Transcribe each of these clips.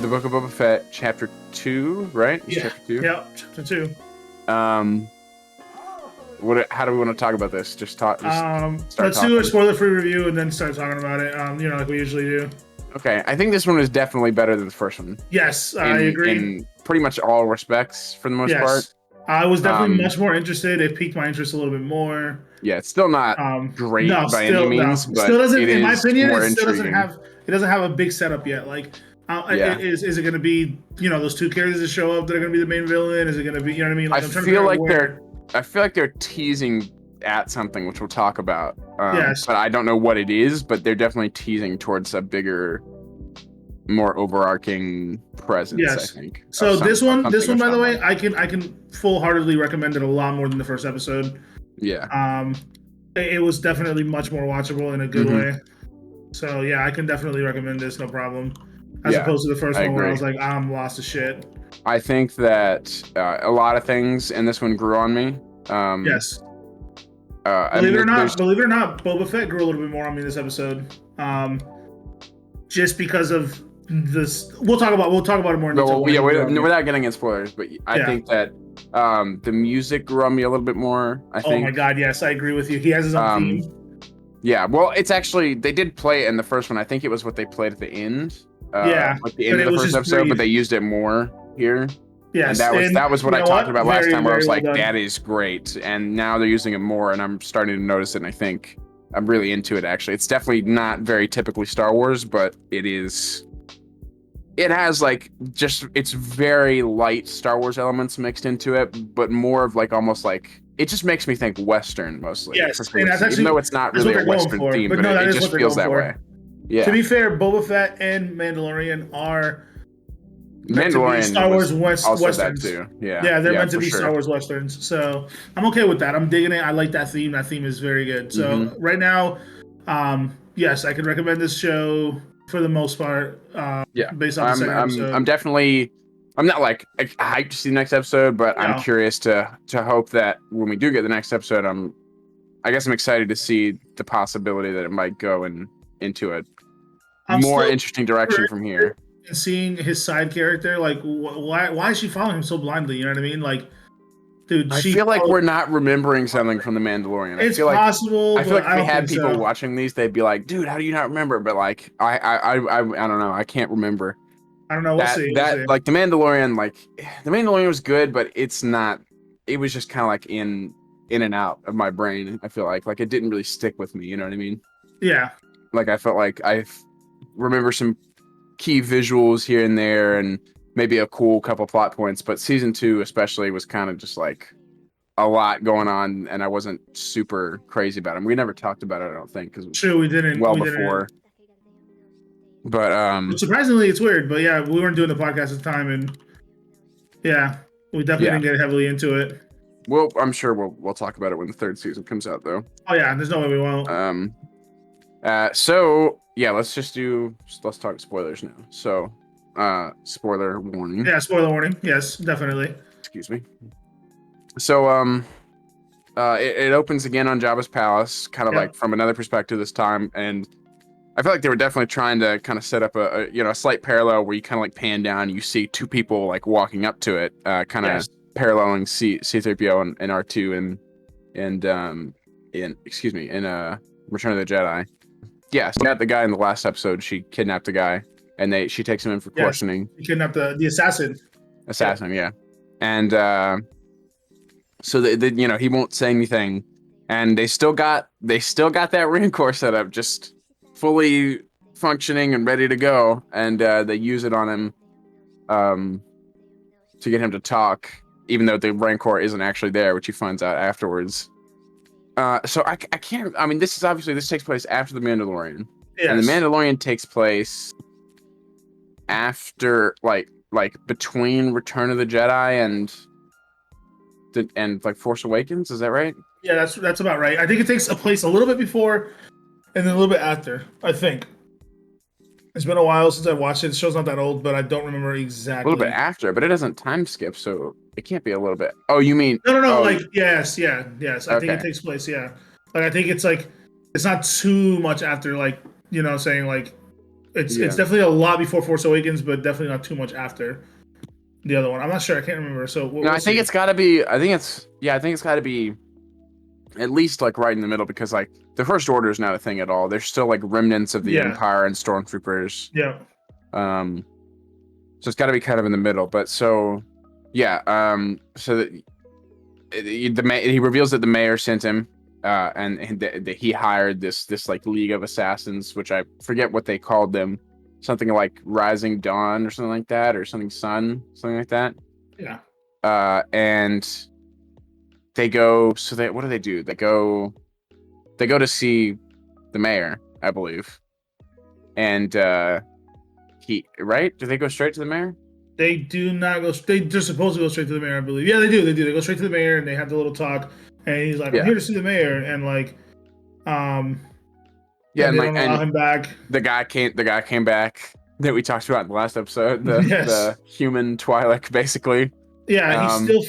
the Book of Boba Fett, Chapter 2, right? It's Yeah. Chapter 2? Yeah, Chapter 2. How do we want to talk about this? Start Let's talking. do a spoiler-free review and then start talking about it. Like we usually do. Okay, I think this one is definitely better than the first one. Yes, I agree. In pretty much all respects, for the most part. I was definitely much more interested. It piqued my interest a little bit more. Yeah, it's still not great by any means, but still doesn't. it In my is opinion, more it still intriguing. doesn't have a big setup yet. Like, is it going to be those two characters that show up that are going to be the main villain? Is it going to be what I mean? Like, I feel like they're teasing at something, which we'll talk about. Yes, but I don't know what it is. But they're definitely teasing towards a bigger, more overarching presence. Yes. I think. So this one, by the way, I can full-heartedly recommend it a lot more than the first episode. Yeah. It was definitely much more watchable in a good way. So yeah, I can definitely recommend this, no problem. As opposed to the first one where I was like, I'm lost as shit. I think that a lot of things in this one grew on me. Yes. Believe it or not, Boba Fett grew a little bit more on me this episode. Just because of this, we'll talk about it more in detail. Without getting into spoilers, but I think that the music grew on me a little bit more. I think. Oh my god, yes, I agree with you. He has his own theme. Yeah, well, it's actually they did play it in the first one. I think it was what they played at the end. Like the end of the first episode, brief. but they used it more here. Yes, and that was what I talked about last time, where I was like, well that is great. And now they're using it more, and I'm starting to notice it, and I think I'm really into it, actually. It's definitely not very typically Star Wars, but it is. It has, like, it's very light Star Wars elements mixed into it, but more of, like, almost like, it just makes me think Western, mostly. Yes, and that's actually, even though it's not really a Western theme, but it just feels that way. Yeah. To be fair, Boba Fett and Mandalorian are Star Wars westerns. That too. Yeah, they're meant to be Star Wars westerns. So I'm okay with that. I'm digging it. I like that theme. That theme is very good. So right now, yes, I can recommend this show for the most part. Based on the second episode. I'm not like hyped to see the next episode, but I'm curious to hope that when we do get the next episode, I guess I'm excited to see the possibility that it might go into a more interesting direction from here. And seeing his side character, like, why is she following him so blindly? You know what I mean? Like, dude, I feel like we're not remembering something from The Mandalorian. It's possible. I feel like if we had people watching these, they'd be like, "Dude, how do you not remember?" But like, I don't know. I can't remember. I don't know. We'll see. Like The Mandalorian was good, but it's not. It was just kind of like in and out of my brain. I feel like it didn't really stick with me. You know what I mean? Yeah. Like I felt like I remember some key visuals here and there, and maybe a cool couple plot points. But season 2 especially was kind of just like a lot going on, and I wasn't super crazy about it. We never talked about it, I don't think, because we didn't. Before. But surprisingly, it's weird. But yeah, we weren't doing the podcast at the time, and yeah, we definitely didn't get heavily into it. Well, I'm sure we'll talk about it when the 3rd season comes out, though. Oh yeah, there's no way we won't. So yeah, let's talk spoilers now. So, spoiler warning. Yeah, spoiler warning. Yes, definitely. Excuse me. So, it opens again on Jabba's palace, kind of like from another perspective this time, and I feel like they were definitely trying to kind of set up a slight parallel where you kind of like pan down and you see two people like walking up to it, kind of paralleling C-3PO and R2 in Return of the Jedi. Yeah, so the guy in the last episode, she kidnapped the guy, and she takes him in for questioning. She kidnapped the assassin. Yeah. And so he won't say anything, and they still got that Rancor setup just fully functioning and ready to go, and they use it on him to get him to talk, even though the Rancor isn't actually there, which he finds out afterwards. So I can't. I mean, this takes place after The Mandalorian, and The Mandalorian takes place after, like between Return of the Jedi and like Force Awakens. Is that right? Yeah, that's about right. I think it takes a place a little bit before, and then a little bit after. I think it's been a while since I watched it. The show's not that old, but I don't remember exactly. A little bit after, but it doesn't time skip, so it can't be a little bit. Oh, you mean no? Oh. Like yes. I think it takes place. Yeah, like I think it's not too much after. Like saying like It's definitely a lot before Force Awakens, but definitely not too much after the other one. I'm not sure. I can't remember. So No, I think it's got to be. I think it's got to be at least like right in the middle because like the First Order is not a thing at all. There's still like remnants of the Empire and stormtroopers. Yeah. So it's got to be kind of in the middle. But so, yeah. So he reveals that the mayor sent him, and that he hired this like League of Assassins, which I forget what they called them, something like Rising Dawn or something like that, or something like that. Yeah. And they go. So what do they do? They go to see the mayor, I believe, and right? Do they go straight to the mayor? They do not go. They're supposed to go straight to the mayor, I believe. Yeah, they do. They do. They go straight to the mayor, and they have the little talk. And he's like, "I'm here to see the mayor," and like, yeah, and they don't allow him back. The guy came back that we talked about in the last episode. The human Twi'lek, basically. Yeah, he still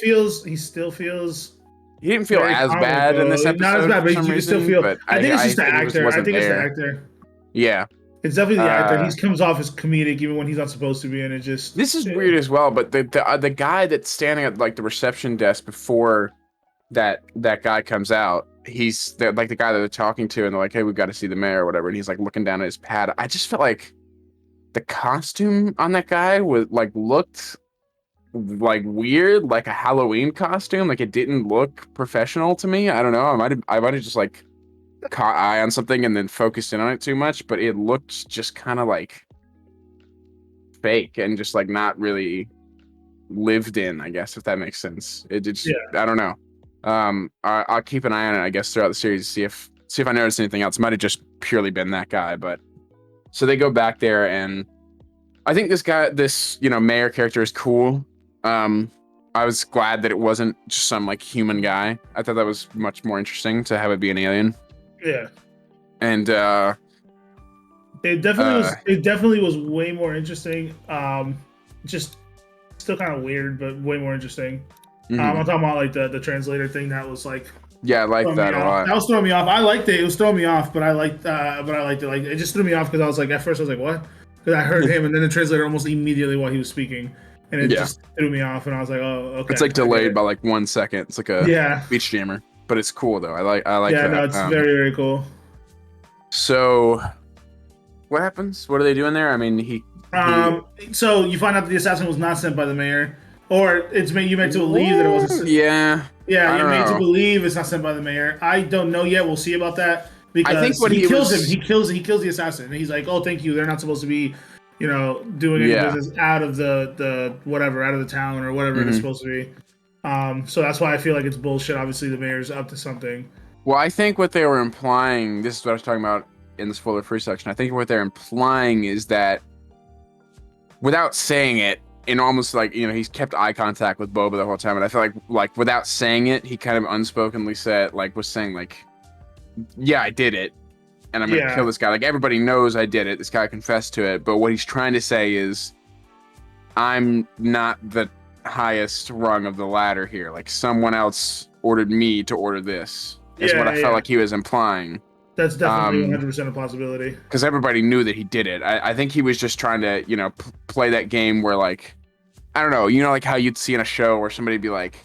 feels. He didn't feel as bad in this episode. Not as bad, but you can still feel. I think it's just the actor. I think it's the actor. Yeah. It's definitely the actor. He comes off as comedic even when he's not supposed to be, and it just. This is weird as well, but the guy that's standing at like the reception desk before that guy comes out, he's like the guy that they're talking to, and they're like, "Hey, we've got to see the mayor," or whatever, and he's like looking down at his pad. I just felt like the costume on that guy looked like weird, like a Halloween costume. Like it didn't look professional to me. I don't know. I might have just like caught eye on something and then focused in on it too much, but it looked just kind of like fake and just like not really lived in, I guess, if that makes sense. It just, I don't know. I'll keep an eye on it, I guess, throughout the series to see if I notice anything else. It might have just purely been that guy, but so they go back there, and I think this mayor character is cool. I was glad that it wasn't just some like human guy. I thought that was much more interesting to have it be an alien. Yeah. And it definitely was way more interesting. Just still kind of weird, but way more interesting. Mm-hmm. I'm talking about like the translator thing that was like. Yeah, I liked that a lot. That was throwing me off. I liked it. It was throwing me off, but I liked it. Like it just threw me off because I was like, at first I was like, what? Because I heard him, and then the translator almost immediately while he was speaking, and it just threw me off. And I was like, oh, okay. It's like delayed by like 1 second. It's like a beach jammer, but it's cool though. I like that. Yeah, no, it's very, very cool. So, what happens? What are they doing there? I mean, so you find out that the assassin was not sent by the mayor, or it's you meant to believe that it wasn't. Yeah, you're made to believe it's not sent by the mayor. I don't know yet. We'll see about that because I think when he kills him, he kills the assassin, and he's like, "Oh, thank you. They're not supposed to be, doing any business out of the whatever, out of the town or whatever it's supposed to be." So that's why I feel like it's bullshit. Obviously, the mayor's up to something. Well, I think what they were implying, this is what I was talking about in the spoiler-free section, I think what they're implying is that, without saying it, and almost like, he's kept eye contact with Boba the whole time, and I feel like without saying it, he kind of unspokenly was saying, like, yeah, I did it, and I'm gonna kill this guy. Like, everybody knows I did it, this guy confessed to it, but what he's trying to say is, I'm not the highest rung of the ladder here. Like, someone else ordered me to order this. Is what I felt like he was implying. That's definitely 100% a possibility. Because everybody knew that he did it. I think he was just trying to, play that game where, like, I don't know, like how you'd see in a show where somebody'd be like,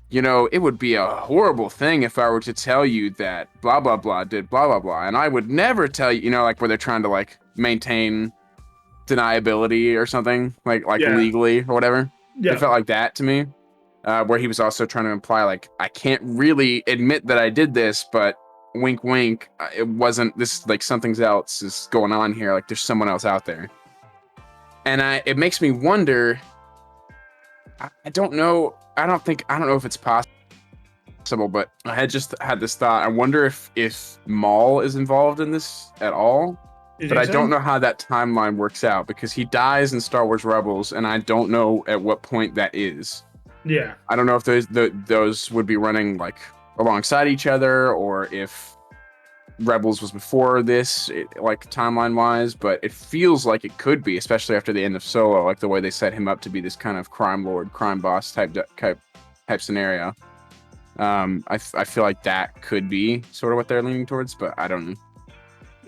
it would be a horrible thing if I were to tell you that blah, blah, blah did blah, blah, blah. And I would never tell you, like where they're trying to, like, maintain deniability or something, like legally or whatever. Yeah. It felt like that to me. Where he was also trying to imply, like, I can't really admit that I did this, but wink, wink, it wasn't this, like, something else is going on here. Like, there's someone else out there. And it makes me wonder, I don't know if it's possible, but I had just had this thought. I wonder if Maul is involved in this at all. But I don't know how that timeline works out because he dies in Star Wars Rebels, and I don't know at what point that is. Yeah, I don't know if those would be running like alongside each other, or if Rebels was before this, like timeline wise. But it feels like it could be, especially after the end of Solo, like the way they set him up to be this kind of crime lord, crime boss type scenario. I feel like that could be sort of what they're leaning towards, but I don't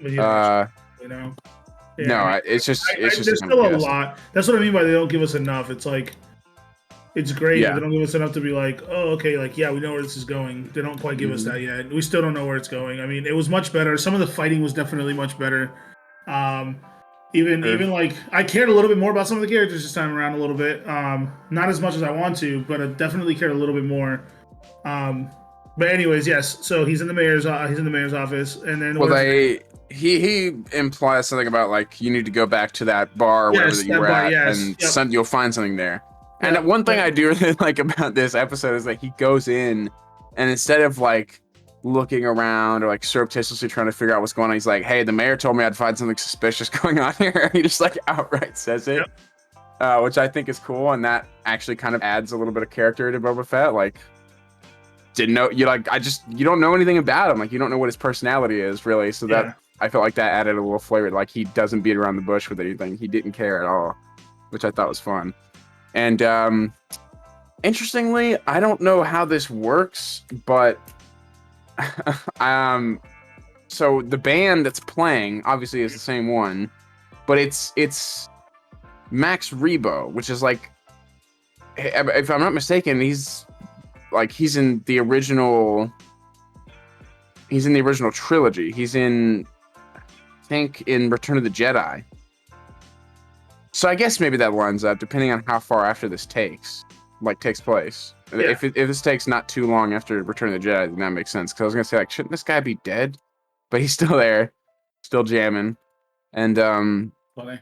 know. Yeah, I mean, it's just there's kind of still a guessing. lot. That's what I mean by they don't give us enough. It's like it's great, but Yeah. they don't give us enough to be like, oh, okay, like yeah, we know where this is going. They don't quite give us that yet. We still don't know where it's going. I mean, it was much better. Some of the fighting was definitely much better. Um, even like I cared a little bit more about some of the characters this time around a little bit. Not as much as I want to, but I definitely cared a little bit more. Um, but anyways, yes. So he's in the mayor's office, and then Well, what's he implies something about like you need to go back to that bar or whatever yes, that you that were bar, at, yes, and yep, you'll find something there. And yep, one thing yep. I do really like about this episode is that he goes in, and instead of like looking around or like surreptitiously trying to figure out what's going on, he's like, "Hey, the mayor told me I'd find something suspicious going on here." He just like outright says it, Yep. which I think is cool, and that actually kind of adds a little bit of character to Boba Fett. Like, didn't know you like you don't know anything about him, like you don't know what his personality is really, so that Yeah. I felt like that added a little flavor. Like he doesn't beat around the bush with anything. He didn't care at all, which I thought was fun. And interestingly, I don't know how this works, but so the band that's playing obviously is the same one, but it's Max Rebo, which is like, if I'm not mistaken, he's in the original. He's in the original trilogy. He's in, I think, in Return of the Jedi. So I guess maybe that lines up, depending on how far after this takes place. Yeah. If this takes not too long after Return of the Jedi, then that makes sense. Because I was gonna say, like, shouldn't this guy be dead? But he's still there, still jamming, and Funny.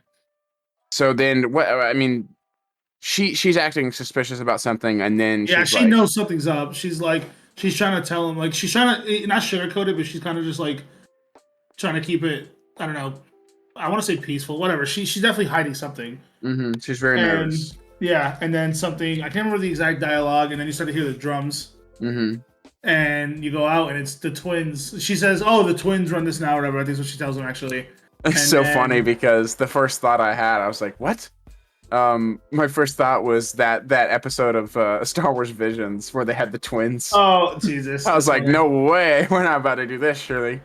So then what? I mean, she's acting suspicious about something, and then Yeah, she's she like, knows something's up. She's like, she's trying to tell him, like, she's trying to not sugarcoat it, but she's kind of just like trying to keep it. I don't know. I want to say peaceful, whatever. She's definitely hiding something. she's very And nervous. yeah, and then something. I can't remember the exact dialogue. And then you start to hear the drums. And you go out, and it's the twins. She says, "Oh, the twins run this now, or whatever." I think is what she tells them actually. It's And so then, funny because the first thought I had, I was like, "What?" My first thought was that episode of Star Wars Visions where they had the twins. oh Jesus! I was like, funny. "No way, we're not about to do this, surely."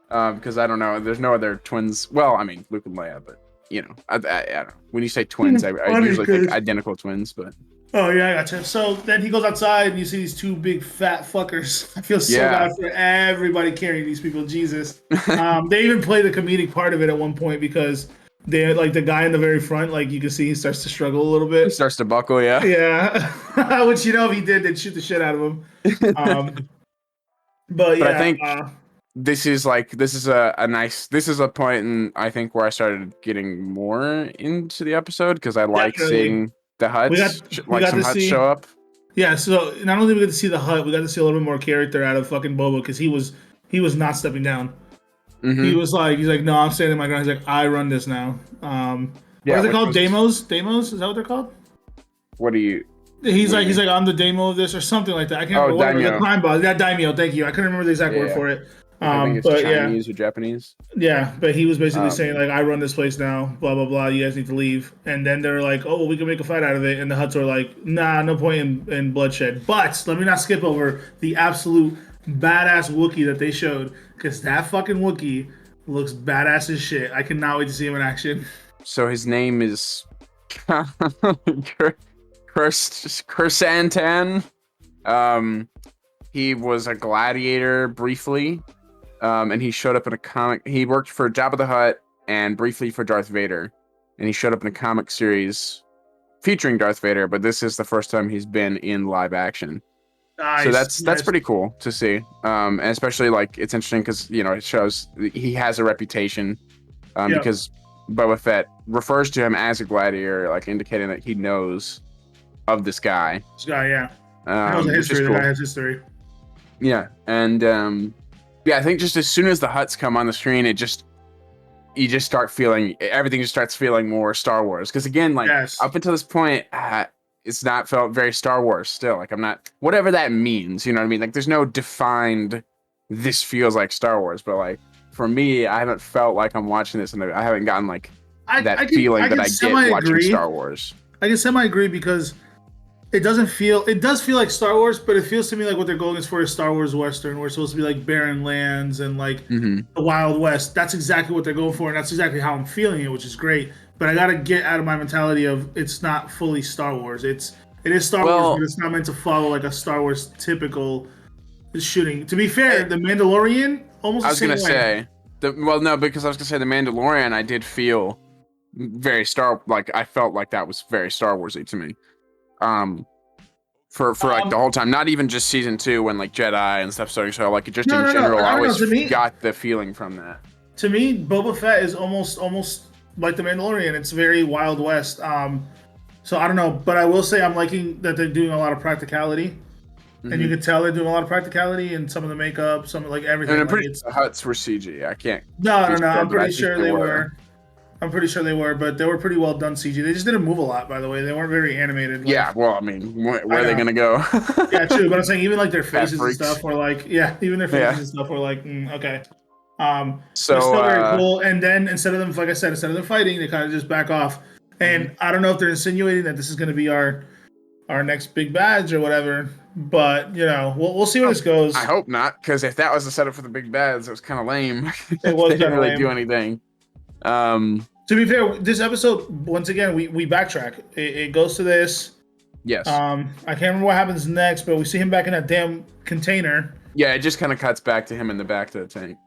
Because I don't know, there's no other twins. Well, I mean, Luke and Leia, but you know, I don't know. When you say twins, I Funny usually think 'cause- identical twins, but Oh yeah, I gotcha. So then he goes outside and you see these two big fat fuckers. I feel so yeah, bad for everybody carrying these people. Jesus. They even play the comedic part of it at one point because they like the guy in the very front, like you can see he starts to struggle a little it bit. starts to buckle. Yeah, Yeah. Which if he did, they'd shoot the shit out of him. But but I yeah, think this is a point in I think where I started getting more into the episode because I like definitely. seeing the We got Huts, we like got some to Huts see show up. yeah, so not only did we get to see the hut, we got to see a little bit more character out of fucking Boba because he was not stepping down. He was like, he's like, no, I'm standing my ground. He's like, I run this now. What Yeah, are they which called? was Demos? Demos? Is that what they're called? what do you? He's What do you like, mean? I'm the demo of this or something like that. I can't Oh, remember. Whatever. The daimyo. crime boss. Yeah, daimyo. Thank you. I couldn't remember the exact Yeah, word yeah. for it. I think it's But yeah, Chinese or Japanese. yeah. But he was basically Um, saying like, I run this place now. Blah blah blah. You guys need to leave. And then they're like, oh, well, we can make a fight out of it. And the Huts are like, nah, no point in bloodshed. But let me not skip over the absolute badass Wookiee that they showed because that fucking Wookiee looks badass as shit. I cannot wait to see him in action. so his name is Kursantan. He was a gladiator briefly, and he showed up in a comic. He worked for Jabba the Hutt and briefly for Darth Vader, and he showed up in a comic series featuring Darth Vader. But this is the first time he's been in live action. Nice, So that's nice. pretty cool to see, and especially like it's interesting because it shows he has a reputation, Yep. because Boba Fett refers to him as a gladiator, like indicating that he knows of this guy. This guy, yeah. He knows the Which is history. The cool. guy has history. Yeah, and I think just as soon as the Hutts come on the screen, you just start feeling everything just starts feeling more Star Wars. Because again, like Yes. up until this point, it's not felt very Star Wars still. Like I'm not, whatever that means, you know what I mean? Like there's no defined, this feels like Star Wars, but like for me, I haven't felt like I'm watching this and I haven't gotten like that feeling that I get watching Star Wars. I can semi agree because it doesn't feel. It does feel like Star Wars, but it feels to me like what they're going is for a Star Wars Western, where it's supposed to be like barren lands and like Mm-hmm. the Wild West. That's exactly what they're going for, and that's exactly how I'm feeling it, which is great. But I gotta get out of my mentality of it's not fully Star Wars. It is Star Wars, but Well, it's not meant to follow like a Star Wars typical shooting. To be fair, I, The Mandalorian almost I the was same gonna way. say no, because I was gonna say the Mandalorian. I did feel very I felt like that was very Star Warsy to me. Um, for like the Um, whole time, not even just season 2 when like Jedi and stuff started to show, like just no, in no, no. general, I I don't know. always got the feeling from that. To me, Boba Fett is almost like the Mandalorian. It's very Wild West. So I don't know, but I will say I'm liking that they're doing a lot of practicality, and you Mm-hmm. can tell they're doing a lot of practicality and some of the makeup, some like And everything. I'm Like pretty it's sure the huts were CG. I can't no, be no, no. sure, I'm but I pretty think sure they they were. were. I'm pretty sure they were, but they were pretty well done CG. They just didn't move a lot, by the way. They weren't very animated. Like Yeah, well, I mean, where I are they know. gonna go? Yeah, true. But I'm saying even like their Fat faces and freaks. stuff were like, yeah, even their faces Yeah. and stuff were like, okay. But it's So, still very cool. And then instead of them, like I said, instead of them fighting, they kind of just back off. mhm. And I don't know if they're insinuating that this is going to be our next big badge or whatever. But you know, we'll see where this I goes. hope not, because if that was the setup for the big bads, it was kind of lame. It They was didn't kind of really do lame. anything. Um, To be fair, this episode once again we backtrack. It goes to this. yes. I can't remember what happens next, but we see him back in that damn container. Yeah, it just kind of cuts back to him in the back of the tank.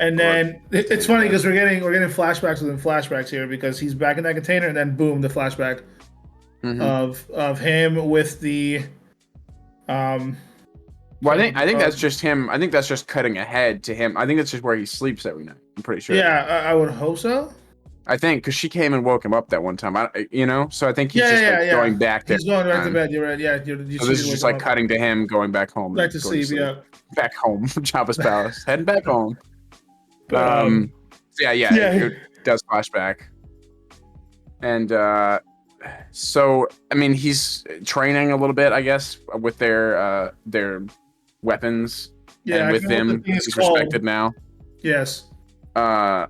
And Or then it's funny because we're getting flashbacks within flashbacks here because he's back in that container and then boom, the flashback mm-hmm. of him with the um. Well, I think that's just him. I think that's just cutting ahead to him. I think that's just where he sleeps every night. I'm pretty sure. Yeah, I would hope so. I think because she came and woke him up that one time. So I think he's Yeah, just yeah, like yeah. going back there. He's going right to bed. You're right. Yeah, So she this did is wake just him like up. cutting to him going back home Back and to going to sleep. sleep. Yeah. Back home, Jabba's palace, heading back home. But Yeah, yeah, it does flashback, and so I mean he's training a little bit, I guess, with their weapons, yeah. and I with can't remember what them the thing is he's called. respected now. Yes, Uh,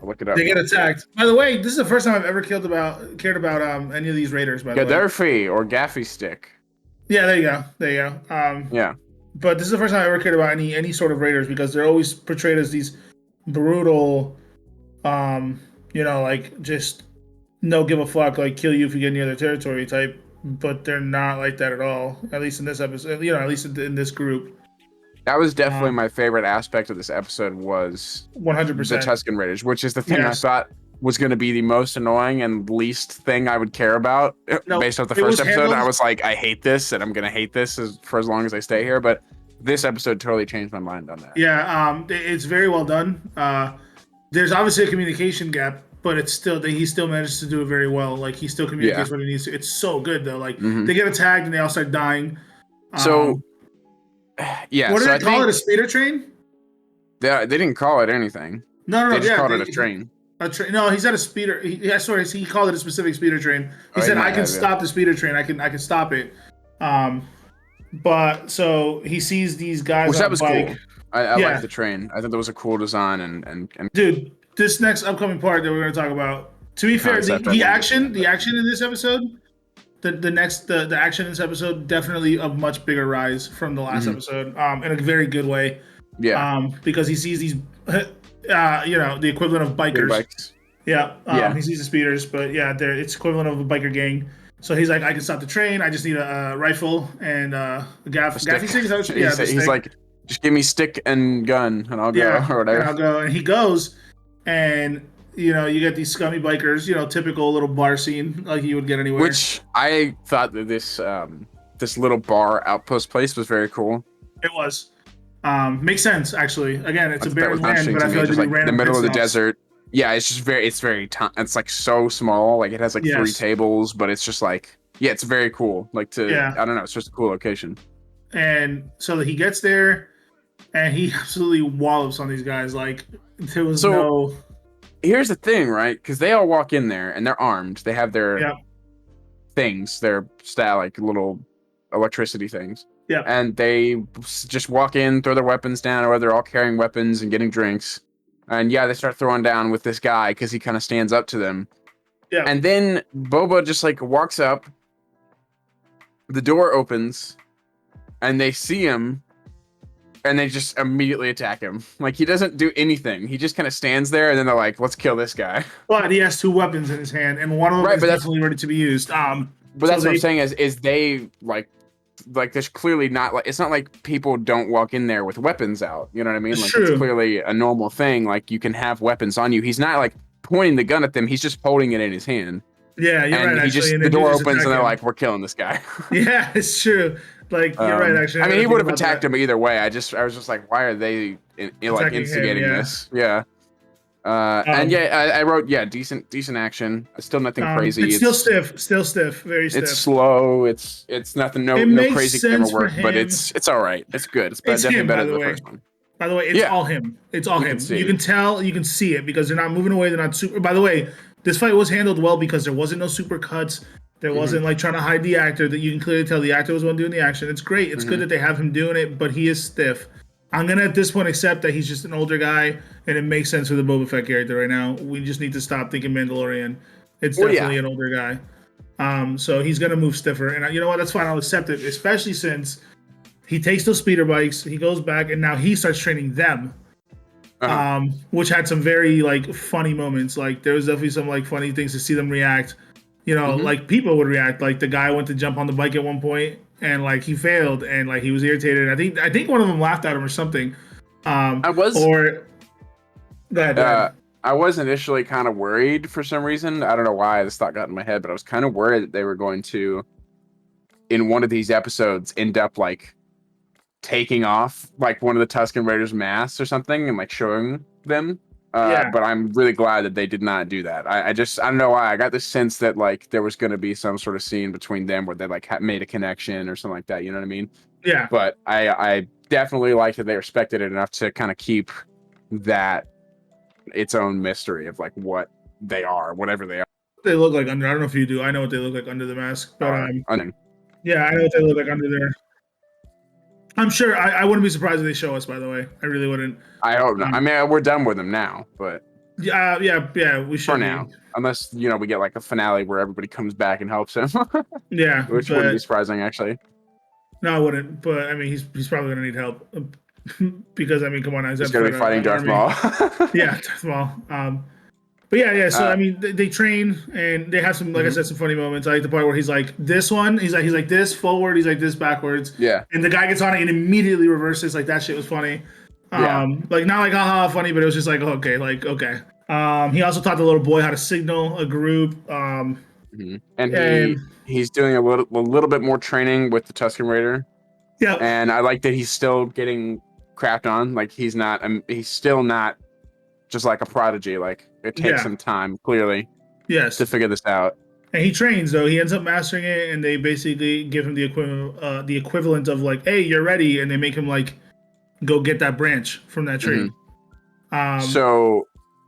I'll look it up they get real quick. attacked. By the way, this is the first time I've ever cared about any of these raiders. By the way. Gaddafi or Gaffy Stick. Yeah, there you go. There you go. Yeah. But this is the first time I ever cared about any sort of raiders because they're always portrayed as these brutal, um, like just no give a fuck, like kill you if you get near their territory type. But they're not like that at all. At least in this episode, at least in this group. That was definitely Um, my favorite aspect of this episode was the 100%. Tusken Raiders, which is the thing I Yes. thought was going to be the most annoying and least thing I would care about No, based off the it was first episode. I handled. was like, I hate this, and I'm going to hate this for as long as I stay here. But this episode totally changed my mind on that. Yeah. It's very well done. There's obviously a communication gap, but it's still he still manages to do it very well. Like he still communicates Yeah. what he needs to. It's so good though. Like Mhm. they get attacked and they all start dying. So, yeah. What did So they I call it? think A speeder train? they didn't call it anything. No. They just Yeah, called it a train. a train. No, he said a speeder. Sorry, he called it a specific speeder train. He Oh, he said, "I might can have, yeah. stop the speeder train. I can stop it." But so he sees these guys Which on that a was bike. cool. I Yeah. like the train. I thought that was a cool design and Dude, this next upcoming part that we're going to talk about. To be fair, concept. the action in this episode, the action in this episode definitely a much bigger rise from the last episode, in a very good way. Yeah. Because he sees these, the equivalent of Big bikers. bikes. Yeah. Yeah. He sees the speeders, but yeah, it's equivalent of a biker gang. So he's like, I can stop the train. I just need a rifle and a gaffy stick. Is that what He's stick. like, just give me stick and gun, and I'll go or whatever. And I'll go. And he goes, and you get these scummy bikers. Typical little bar scene like you would get anywhere. Which I thought that this little bar outpost place was very cool. It was. Makes sense actually. Again, it's a barren land, interesting but to I me, feel like just there'd like be the random middle of the pit stops. desert. Yeah, it's just it's like so small. Like it has like 3 Yes. tables, but it's just like, yeah, it's very cool. Like I don't know, it's just a cool location. And so he gets there, and he absolutely wallops on these guys. Like there was no. Here's the thing, right? Because they all walk in there and they're armed. They have their things, their like little electricity things. Yeah. And they just walk in, throw their weapons down, or they're all carrying weapons and getting drinks. And yeah, they start throwing down with this guy because he kind of stands up to them. Yeah. And then Boba just like walks up the door opens and they see him and they just immediately attack him. Like, he doesn't do anything. He just kind of stands there, and then they're like, let's kill this guy. But he has 2 weapons in his hand, and one of them right, is definitely ready to be used. But that's what I'm saying is they like there's clearly not like, it's not like people don't walk in there with weapons out. You know what I mean? Like, true. It's clearly a normal thing. Like, you can have weapons on you. He's not like pointing the gun at them. He's just holding it in his hand. Yeah, you're right. Actually, the door opens and they're like, we're killing this guy. Yeah, it's true. Like, you're right, actually. I mean, he would have attacked him either way. I was just like, why are they like instigating this? Yeah. And I wrote, decent action. Still nothing crazy. It's still stiff, very stiff. It's slow. It's nothing. No crazy camera work, but it's all right. It's good. It's definitely better than the first one. By the way, it's all him. It's all him. You can tell, you can see it because they're not moving away. They're not super. By the way, this fight was handled well because there wasn't no super cuts. There wasn't like trying to hide the actor. That you can clearly tell the actor was one doing the action. It's great. It's good that they have him doing it, but he is stiff. I'm gonna at this point accept that he's just an older guy, and it makes sense for the Boba Fett character right now. We just need to stop thinking Mandalorian. It's definitely an older guy. So he's gonna move stiffer, and you know what? That's fine. I'll accept it, especially since he takes those speeder bikes, he goes back, and now he starts training them. Which had some very like funny moments. Like there was definitely some like funny things to see them react. You know, like people would react. Like the guy went to jump on the bike at one point, and like he failed, and like he was irritated. I think one of them laughed at him or something. I was initially kind of worried for some reason. I don't know why this thought got in my head, but I was kind of worried that they were going to, in one of these episodes, end up like taking off like one of the Tusken Raiders' masks or something and like showing them. But I'm really glad that they did not do that. I don't know why. I got the sense that like there was going to be some sort of scene between them where they like made a connection or something like that. You know what I mean? Yeah. But I definitely liked that they respected it enough to kind of keep that its own mystery of like what they are, whatever they are. They look like under. I don't know if you do. I know what they look like under the mask, but yeah, I know what they look like under there. I'm sure. I wouldn't be surprised if they show us. By the way, I really wouldn't. I hope not. I mean, we're done with them now, but yeah, we should for now. Unless we get like a finale where everybody comes back and helps him. Yeah, which wouldn't be surprising actually. No, I wouldn't. But I mean, he's probably gonna need help because I mean, come on, he's gonna be fighting Darth Maul. Yeah, Darth Maul. But yeah. So I mean, they train and they have some, like I said, some funny moments. I like the part where he's like this one. He's like this forward. He's like this backwards. Yeah. And the guy gets on it and immediately reverses. Like that shit was funny. Like not like haha funny, but it was just like okay, like okay. He also taught the little boy how to signal a group. And he's doing a little bit more training with the Tusken Raider. Yeah. And I like that he's still getting crapped on. Like he's still not just like a prodigy. Like it takes some time, clearly. Yes. To figure this out. And he trains though. He ends up mastering it, and they basically give him the equivalent of like, hey, you're ready, and they make him like go get that branch from that tree.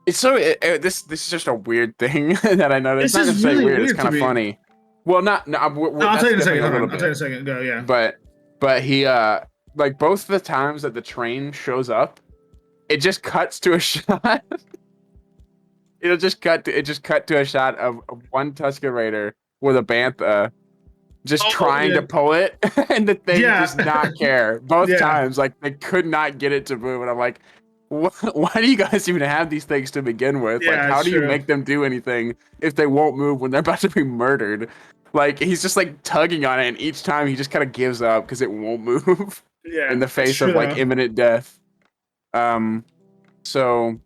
This is just a weird thing that I noticed. It's not necessarily really weird. It's kind of funny. Well, I'll tell you in a second. I'll tell you in a second. Go, yeah. But he like both the times that the train shows up, it just cuts to a shot. It just cut to a shot of one Tusken Raider with a bantha just trying to pull it, and the thing does not care. Both times, like they could not get it to move, and I'm like, why do you guys even have these things to begin with? Like, how do you make them do anything if they won't move when they're about to be murdered? Like, he's just like tugging on it, and each time he just kind of gives up because it won't move in the face of like imminent death. So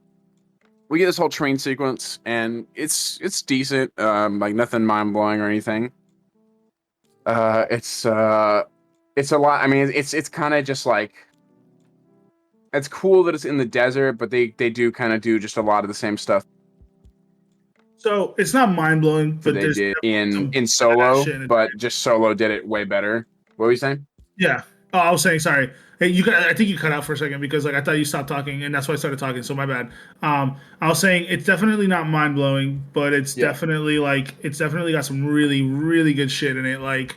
we get this whole train sequence, and it's decent. Like nothing mind blowing or anything. It's a lot. I mean, it's kind of just like. It's cool that it's in the desert, but they do kind of do just a lot of the same stuff. So it's not mind blowing, but they did in Solo, but just Solo did it way better. What were you saying? Yeah. Oh, I was saying sorry. Hey, I think you cut out for a second because like I thought you stopped talking, and that's why I started talking. So my bad. I was saying it's definitely not mind blowing, but it's definitely got some really really good shit in it. Like,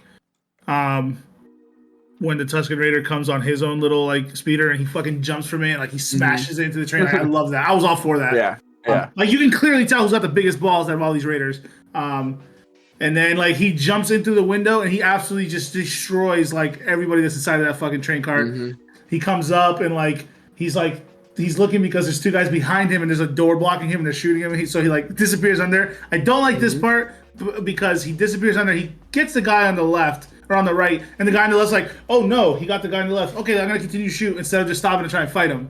when the Tusken Raider comes on his own little like speeder and he fucking jumps from it, and, like he smashes it into the train. Like, I love that. I was all for that. Yeah. Like you can clearly tell who's got the biggest balls out of all these Raiders. And then like he jumps in through the window and he absolutely just destroys like everybody that's inside of that fucking train cart. Mm-hmm. He comes up and like he's looking because there's two guys behind him and there's a door blocking him and they're shooting him. So he like disappears under. I don't like this part because he disappears under. He gets the guy on the left or on the right, and the guy on the left's like, oh no, he got the guy on the left. Okay, I'm gonna continue to shoot instead of just stopping to try and fight him.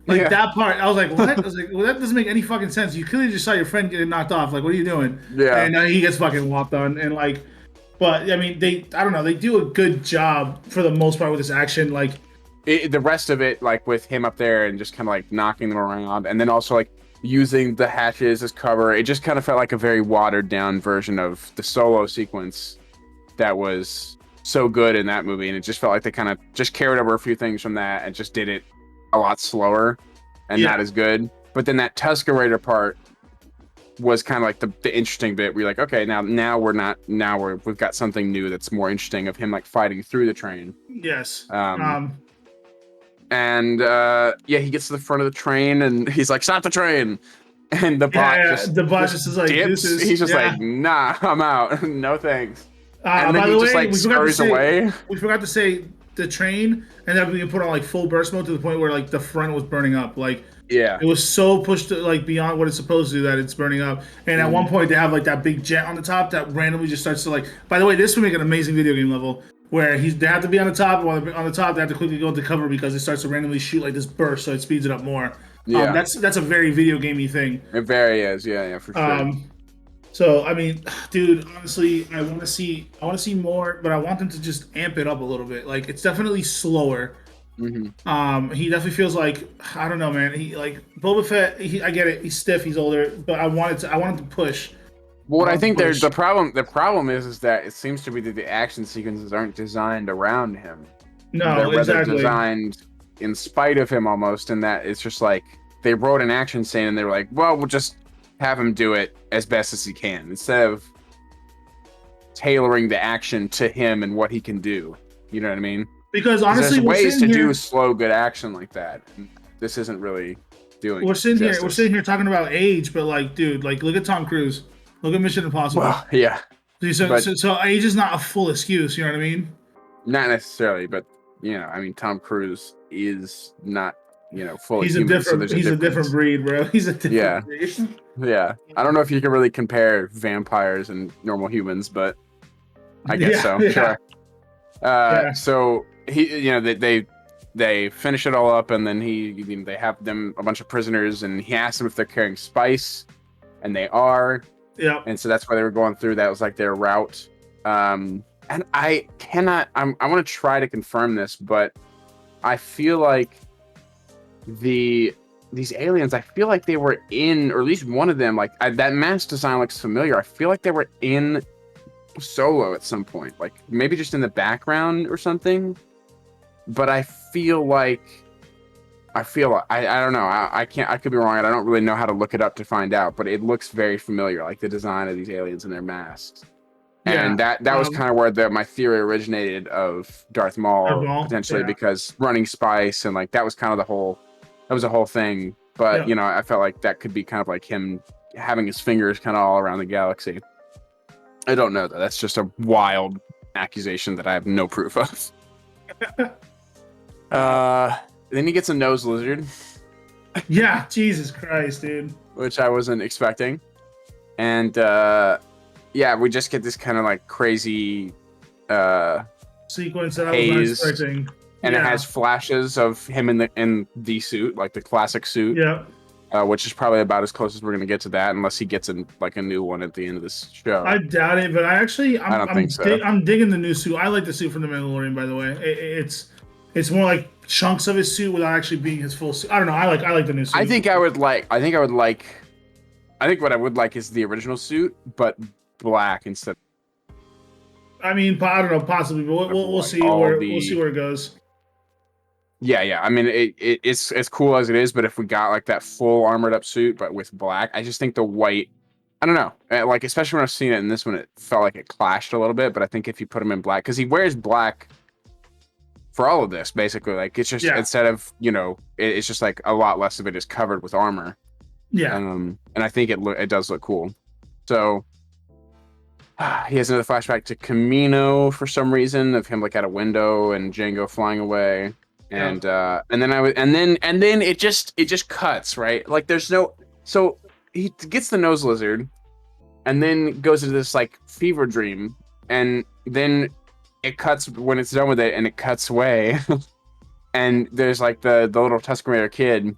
Like that part, I was like, what? I was like, well, that doesn't make any fucking sense. You clearly just saw your friend getting knocked off. Like, what are you doing? Yeah. And he gets fucking whopped on. And like, but I mean, I don't know, they do a good job for the most part with this action. Like, the rest of it, like with him up there and just kind of like knocking them around, and then also like using the hatches as cover, it just kind of felt like a very watered down version of the Solo sequence that was so good in that movie. And it just felt like they kind of just carried over a few things from that and just did it a lot slower and not as good. But then that Tusker Raider part was kind of like the interesting bit. We're like, okay, now we've got something new that's more interesting of him like fighting through the train. Yes. And he gets to the front of the train and he's like, stop the train. And the bot just is like, he's just like, nah, I'm out. No thanks. And then he just like scurries away. We forgot to say the train, and then we can put on like full burst mode to the point where like the front was burning up. Like, it was so pushed to, like beyond what it's supposed to do that it's burning up. And at one point they have like that big jet on the top that randomly just starts to like. By the way, this would make an amazing video game level where they have to be on the top, and on the top they have to quickly go into cover because it starts to randomly shoot like this burst, so it speeds it up more. Yeah, that's a very video gamey thing. It very is, yeah, for sure. So I mean, dude, honestly, I want to see more, but I want them to just amp it up a little bit. Like, it's definitely slower. Mm-hmm. He definitely feels like, I don't know, man. He like Boba Fett. I get it. He's stiff. He's older, but I wanted to push. Well, I think there's the problem is that it seems to be that the action sequences aren't designed around him. No, they're rather exactly. designed in spite of him almost, and that it's just like they wrote an action scene and they were like, well, we'll just have him do it as best as he can instead of tailoring the action to him and what he can do. You know what I mean? Because honestly, there's ways to do slow, good action like that. And this isn't really doing. We're sitting here talking about age, but like, dude, like, look at Tom Cruise. Look at Mission Impossible. Well, yeah. So age is not a full excuse. You know what I mean? Not necessarily, but I mean, Tom Cruise is not, fully he's human. He's a different breed, bro. He's a different breed. Yeah. I don't know if you can really compare vampires and normal humans, but I guess so. Yeah. Sure. So he, they finish it all up, and then they have them a bunch of prisoners, and he asks them if they're carrying spice, and they are. Yeah. And so that's why they were going through. That was like their route. And I want to try to confirm this, but I feel like these aliens, I feel like they were in, or at least one of them, like that mask design looks familiar. I feel like they were in Solo at some point, like maybe just in the background or something. But I feel like I don't know. I could be wrong. I don't really know how to look it up to find out, but it looks very familiar, like the design of these aliens and their masks. Yeah, and that was kind of where my theory originated of Darth Maul potentially, because running spice and like that was kind of a whole thing. But I felt like that could be kind of like him having his fingers kind of all around the galaxy. I don't know though. That's just a wild accusation that I have no proof of. Then he gets a nose lizard. Yeah, Jesus Christ, dude. Which I wasn't expecting. And we just get this kind of like crazy sequence that haze, I was not expecting. And it has flashes of him in the suit, like the classic suit. Yeah. Which is probably about as close as we're gonna get to that, unless he gets a new one at the end of this show. I doubt it, but I don't think so. I'm digging the new suit. I like the suit from the Mandalorian, by the way. It's more like chunks of his suit without actually being his full suit. I don't know. I like the new suit. I think what I would like is the original suit, but black instead. I mean, I don't know, possibly, but we'll see where it goes. Yeah. I mean, it's as cool as it is, but if we got like that full armored up suit, but with black, I just think the white, I don't know, like especially when I've seen it in this one, it felt like it clashed a little bit. But I think if you put him in black, because he wears black for all of this, basically, like it's just instead of it's just like a lot less of it is covered with armor. Yeah. And I think it does look cool. So he has another flashback to Camino for some reason of him like at a window and Django flying away. Yeah. And then I was and then it just cuts, right? Like there's no so he gets the nose lizard and then goes into this like fever dream and then it cuts when it's done with it and it cuts away and there's like the little Tusken Raider kid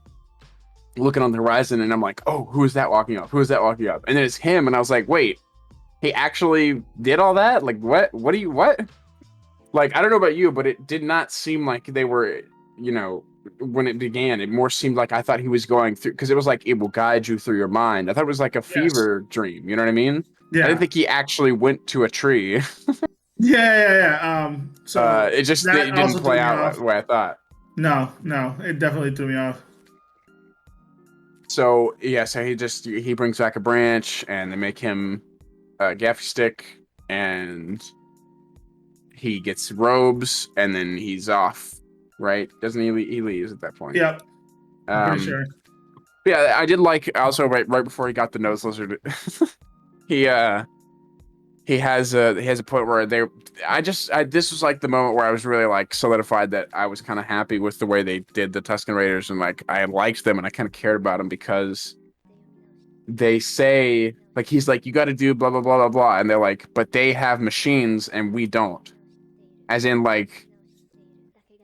looking on the horizon and I'm like, oh, who is that walking up? Who is that walking up? And then it's him and I was like, wait, he actually did all that? Like what do you what? Like I don't know about you, but it did not seem like they were, you know, when it began, it more seemed like I thought he was going through because it was like it will guide you through your mind. I thought it was like a Yes. fever dream, you know what I mean? I didn't Yeah. think he actually went to a tree. Yeah. So It that didn't also threw play me out off. the way I thought. No, it definitely threw me off. So yeah, so he brings back a branch and they make him a gaffy stick and he gets robes and then he's off, right? Doesn't he? He leaves at that point. Yep, I'm pretty Um, sure. yeah, I did like also right before he got the nose lizard, he he has a point where this was like the moment where I was really like solidified that I was kind of happy with the way they did the Tusken Raiders and like I liked them and I kind of cared about them because they say like he's like you got to do blah blah blah blah blah and they're like but they have machines and we don't, as in like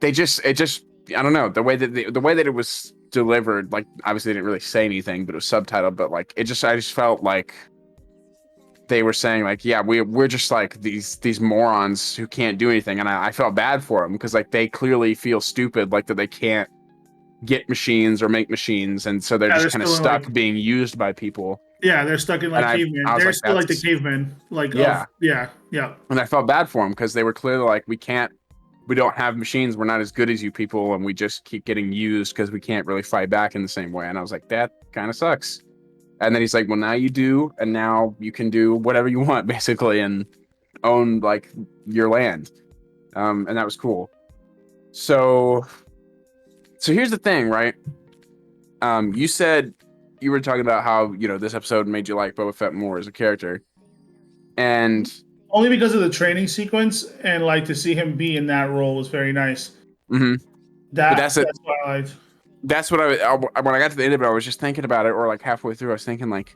it just I don't know the way that it was delivered, like obviously they didn't really say anything but it was subtitled, but like I just felt like they were saying like yeah we're just like these morons who can't do anything, and I felt bad for them because like they clearly feel stupid, like that they can't get machines or make machines, and so they're Yeah, just they're kind of still in like stuck being used by people. yeah, they're stuck in And like cavemen. I was They're like still like the that's cavemen, like of yeah, yeah. and I felt bad for them because they were clearly like we don't have machines, we're not as good as you people, and we just keep getting used because we can't really fight back in the same way. And I was like that kind of sucks. And then he's like, well, now you do, and now you can do whatever you want, basically, and own like your land. And that was cool. So, so here's the thing, right? You said you were talking about how this episode made you like Boba Fett more as a character, and Only because of the training sequence and like to see him be in that role was very nice. mhm. But That's what I liked. that's what when I got to the end of it, I was just thinking about it, or like halfway through, I was thinking like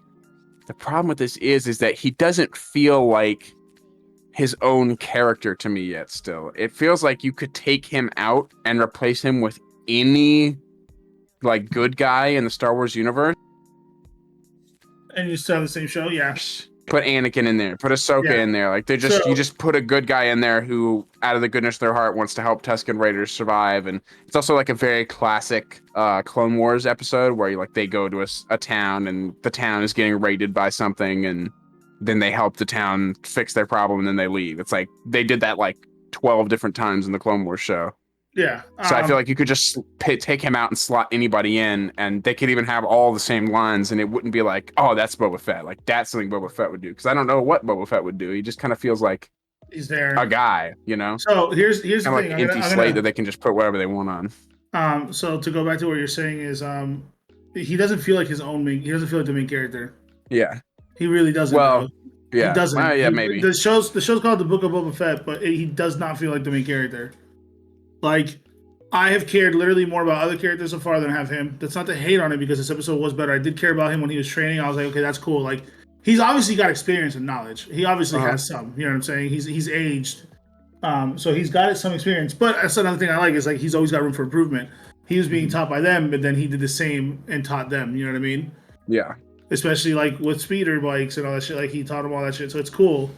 the problem with this is that he doesn't feel like his own character to me yet. Still, it feels like you could take him out and replace him with any like good guy in the Star Wars universe. And you still have the same show, yeah, Put Anakin in there, put Ahsoka yeah. in there. Like you So just put a good guy in there who, out of the goodness of their heart, wants to help Tusken Raiders survive. And it's also like a very classic Clone Wars episode where they go to a town and the town is getting raided by something, and then they help the town fix their problem and then they leave. It's like they did that like 12 different times in the Clone Wars show. yeah, So I feel like you could just take him out and slot anybody in, and they could even have all the same lines, and it wouldn't be like, oh, that's Boba Fett. Like that's something Boba Fett would do, because I don't know what Boba Fett would do. He just kind of feels like he's there. a guy, So here's the kind of like thing. an empty slate that they can just put whatever they want on. So to go back to what you're saying is he doesn't feel like he doesn't feel like the main character. Yeah. He really doesn't. Well, He yeah. doesn't. Yeah, maybe. The show's called The Book of Boba Fett, but he does not feel like the main character. Like I have cared literally more about other characters so far than I have him. That's not to hate on it because this episode was better. I did care about him when he was training. I was like, okay, that's cool. Like he's obviously got experience and knowledge. He obviously has some. You know what I'm saying? He's aged. So he's got some experience. But that's another thing I like is like he's always got room for improvement. He was being taught by them, but then he did the same and taught them. You know what I mean? Yeah. Especially like with speeder bikes and all that shit. Like he taught him all that shit. So it's cool.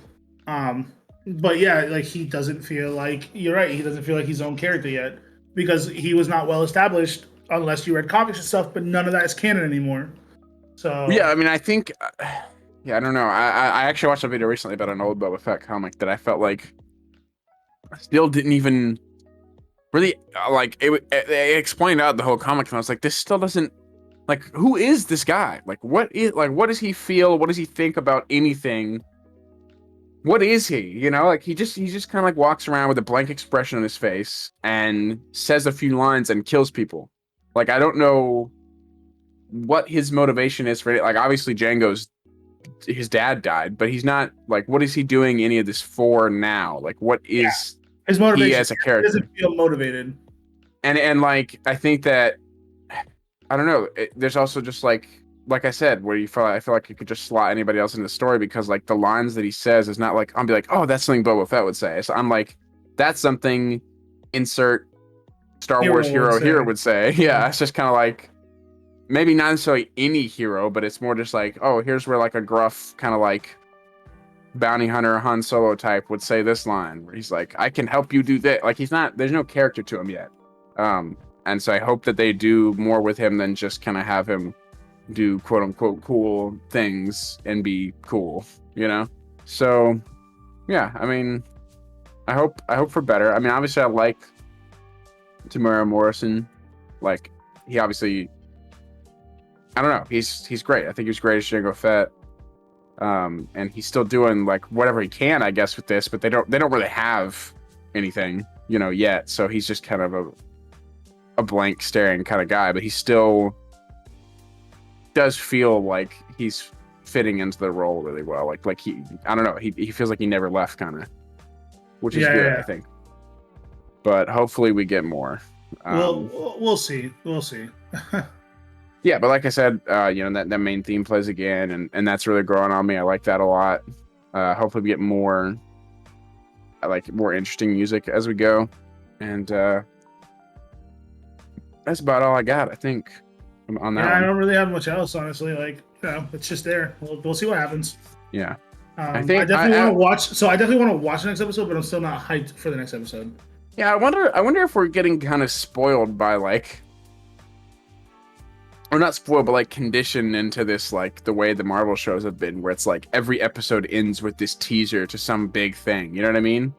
But yeah, like he doesn't feel like you're right. He doesn't feel like his own character yet because he was not well established unless you read comics and stuff. But none of that is canon anymore. So yeah, I mean, I think, yeah, I don't know. I actually watched a video recently about an old Boba Fett comic that I felt like still didn't even really like it explained out the whole comic, and I was like, this still doesn't, like, who is this guy? Like, what does he feel? What does he think about anything? What is he? Like he just kind of like walks around with a blank expression on his face and says a few lines and kills people. Like I don't know what his motivation is for it. Like obviously Django's his dad died, but he's not like, what is he doing any of this for now? Like, what is his he motivation? as a He doesn't character? feel motivated. And like, I think that, I don't know. There's also just like I said, where I feel like you could just slot anybody else in the story because like the lines that he says is not like I'll be like, oh, that's something Boba Fett would say. So I'm like, that's something insert Star Wars hero would say. Yeah, it's just kind of like maybe not necessarily any hero, but it's more just like, oh, here's where like a gruff kind of like bounty hunter Han Solo type would say this line where he's like, I can help you do that. Like he's not, there's no character to him yet. And so I hope that they do more with him than just kind of have him do quote unquote cool things and be cool, you know? So yeah, I mean, I hope for better. I mean, obviously I like Tamara Morrison. Like he obviously, I don't know, he's great. I think he's great as Jango Fett. And he's still doing like whatever he can, I guess, with this, but they don't really have anything, you know, yet. So he's just kind of a blank staring kind of guy, but he still does feel like he's fitting into the role really well. Like he, I don't know, he feels like he never left kind of, which is good, I think. But hopefully we get more. We'll see. Yeah, but like I said, you know, that main theme plays again, and that's really growing on me. I like that a lot. Hopefully we get more, more interesting music as we go. And that's about all I got, I think, on that one. I don't really have much else, honestly. Like, you know, it's just there. We'll see what happens. Yeah. I definitely want to watch. So I definitely want to watch the next episode, but I'm still not hyped for the next episode. Yeah, I wonder if we're getting kind of spoiled by like, or not spoiled, but like conditioned into this, like the way the Marvel shows have been, where it's like every episode ends with this teaser to some big thing. You know what I mean?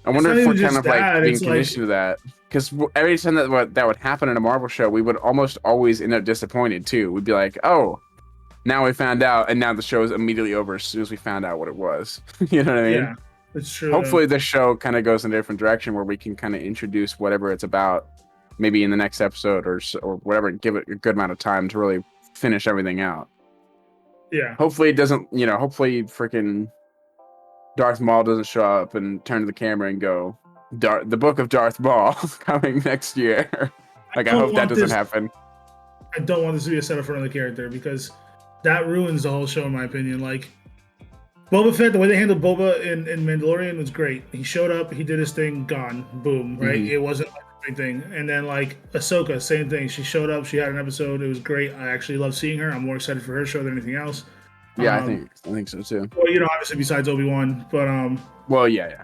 I wonder if we're kind of like being conditioned to that, because every time that would happen in a Marvel show, we would almost always end up disappointed too. We'd be like, oh, now we found out, and now the show is immediately over as soon as we found out what it was. You know what I mean? Yeah, it's true. Hopefully the show kind of goes in a different direction where we can kind of introduce whatever it's about, maybe in the next episode or whatever, give it a good amount of time to really finish everything out. Yeah. Hopefully it doesn't, you know, hopefully freaking Darth Maul doesn't show up and turn to the camera and go, the Book of Darth Maul coming next year. Like, I hope that doesn't happen. I don't want this to be a setup for another character, because that ruins the whole show, in my opinion. Like, Boba Fett, the way they handled Boba in Mandalorian was great. He showed up, he did his thing, gone, boom, right? Mm-hmm. It wasn't like a big thing. And then like Ahsoka, same thing. She showed up, she had an episode, it was great. I actually love seeing her. I'm more excited for her show than anything else. Yeah, I think so too. Well, you know, obviously besides Obi-Wan, but well, yeah.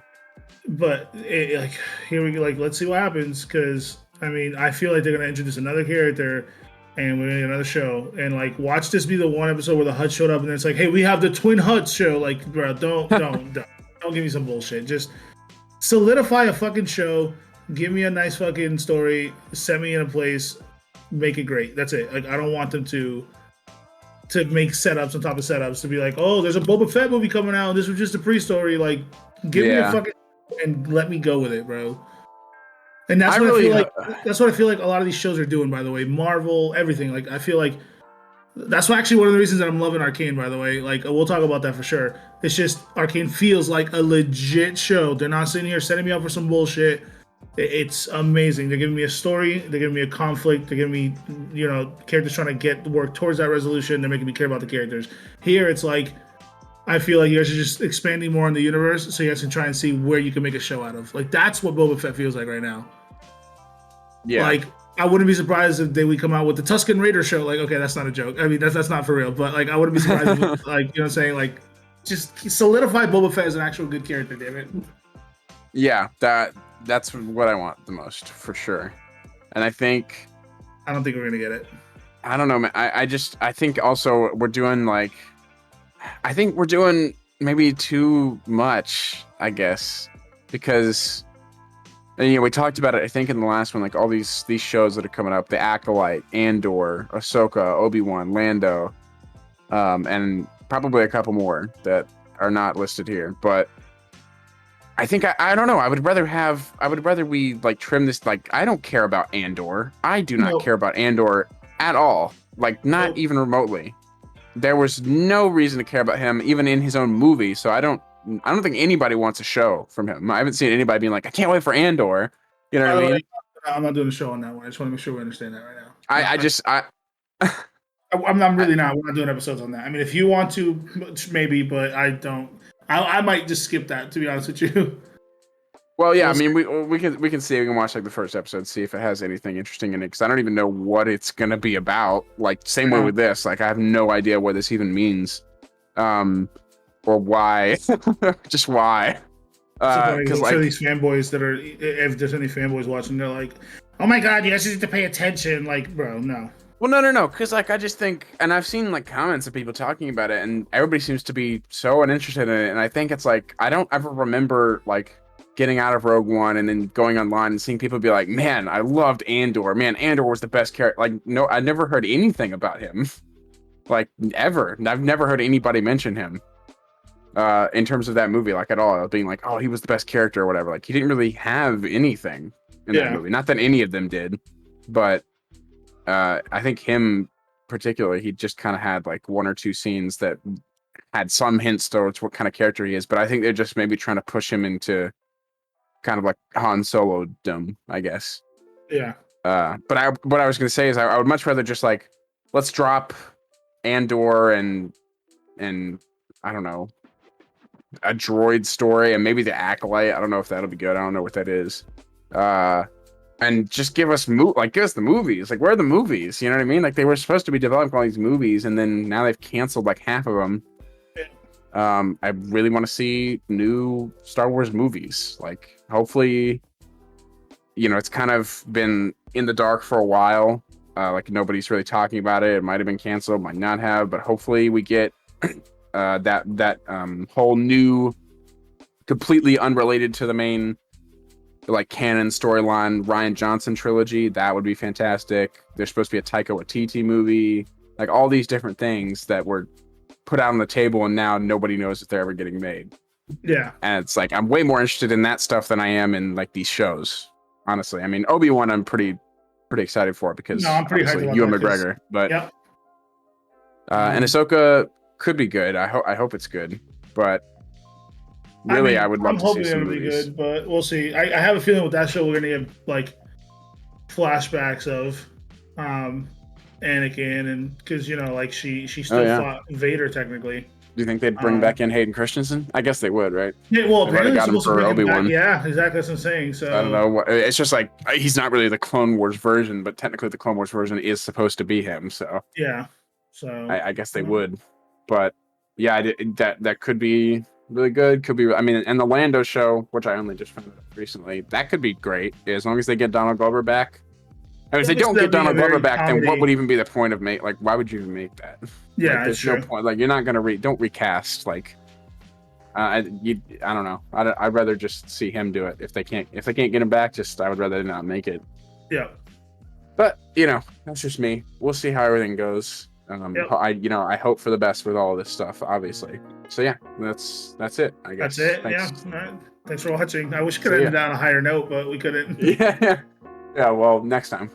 But like, here we go. Like, let's see what happens, because I mean, I feel like they're gonna introduce another character, and we're gonna get another show, and like, watch this be the one episode where the Hutt showed up, and then it's like, hey, we have the Twin Hutts show. Like, bro, don't give me some bullshit. Just solidify a fucking show. Give me a nice fucking story. Set me in a place. Make it great. That's it. Like, I don't want them to make setups on top of setups to be like, oh, there's a Boba Fett movie coming out, and this was just a pre-story. Like, give me a fucking and let me go with it, bro. And that's what I feel like. That's what I feel like a lot of these shows are doing. By the way, Marvel, everything. Like, I feel like that's actually one of the reasons that I'm loving Arcane. By the way, like, we'll talk about that for sure. It's just Arcane feels like a legit show. They're not sitting here setting me up for some bullshit. It's amazing. They're giving me a story. They're giving me a conflict. They're giving me, you know, characters trying to work towards that resolution. They're making me care about the characters. Here, it's like, I feel like you guys are just expanding more on the universe, so you guys can try and see where you can make a show out of. Like, that's what Boba Fett feels like right now. Yeah. Like, I wouldn't be surprised if we come out with the Tusken Raider show. Like, okay, that's not a joke. I mean, that's not for real. But like, I wouldn't be surprised if, like, you know what I'm saying? Like, just solidify Boba Fett as an actual good character, damn it. Yeah, that's what I want the most, for sure. And I don't think we're gonna get it. I don't know, man. I think also we're doing maybe too much, I guess, because, and, you know, we talked about it, I think, in the last one, like all these shows that are coming up, The Acolyte, Andor, Ahsoka, Obi-Wan, Lando, and probably a couple more that are not listed here. But I think I don't know. I would rather we like trim this. Like, I don't care about Andor. I do not care about Andor at all. Like, not even remotely. there was no reason to care about him, even in his own movie. So I don't think anybody wants a show from him. I haven't seen anybody being like, I can't wait for Andor. You know what I mean? I'm not doing a show on that one. I just want to make sure we understand that right now. I'm really not. We're not doing episodes on that. I mean, if you want to, maybe, but I don't. I might just skip that, to be honest with you. Well, yeah, I mean, we can see, we can watch like the first episode, see if it has anything interesting in it, because I don't even know what it's gonna be about. Like, same way with this, like I have no idea what this even means, or why, just why. Because like these fanboys that are, if there's any fanboys watching, they're like, "Oh my god, you guys need to pay attention!" Like, bro, no. Well, no, because like I just think, and I've seen like comments of people talking about it, and everybody seems to be so uninterested in it, and I think it's like I don't ever remember like getting out of Rogue One and then going online and seeing people be like, man, I loved Andor. Man, Andor was the best character. Like, no, I never heard anything about him. Like, ever. I've never heard anybody mention him in terms of that movie, like, at all. Being like, oh, he was the best character or whatever. Like, he didn't really have anything in that movie. Not that any of them did, but I think him particularly, he just kind of had, like, one or two scenes that had some hints towards what kind of character he is, but I think they're just maybe trying to push him into kind of like Han Solo-dom, I guess. Yeah. But what I was gonna say is I would much rather just like let's drop Andor and I don't know, a droid story and maybe the Acolyte. I don't know if that'll be good. I don't know what that is. And just give us give us the movies. Like, where are the movies? You know what I mean? Like, they were supposed to be developing all these movies, and then now they've canceled like half of them. I really want to see new Star Wars movies. Like, hopefully, you know, it's kind of been in the dark for a while. Like, nobody's really talking about it. It might have been canceled, might not have, but hopefully we get that whole new, completely unrelated to the main like canon storyline Rian Johnson trilogy. That would be fantastic. There's supposed to be a Taika Waititi movie. Like, all these different things that were put out on the table, and now nobody knows if they're ever getting made. Yeah. And it's like, I'm way more interested in that stuff than I am in like these shows, honestly. I mean, Obi-Wan I'm pretty excited for, because I'm pretty hyped about Ewan McGregor, but yep. And Ahsoka could be good. I hope it's good, but really, I would love to see some movies. Be good, but we'll see. I have a feeling with that show we're gonna get like flashbacks of Anakin, and because, you know, like she still fought Vader technically. Do you think they'd bring back in Hayden Christensen? I guess they would, right? Yeah, well, apparently got him for Obi-Wan. Yeah, exactly. That's what I'm saying. So I don't know. It's just like, he's not really the Clone Wars version, but technically the Clone Wars version is supposed to be him. So yeah, so I guess they would. But yeah, that could be really good. Could be. I mean, and the Lando show, which I only just found out recently, that could be great as long as they get Donald Glover back. I mean, if they don't get Donald Glover back, then what would even be the point of like, why would you even make that? Yeah, like, there's no point. Like, you're not gonna don't recast. Like, I don't know. I'd rather just see him do it. If they can't get him back, I would rather not make it. Yeah. But, you know, that's just me. We'll see how everything goes. I hope for the best with all of this stuff, obviously. So yeah, that's it, I guess. That's it. Thanks. Yeah. All right. Thanks for watching. I wish we could have ended on a higher note, but we couldn't. Yeah. Well, next time.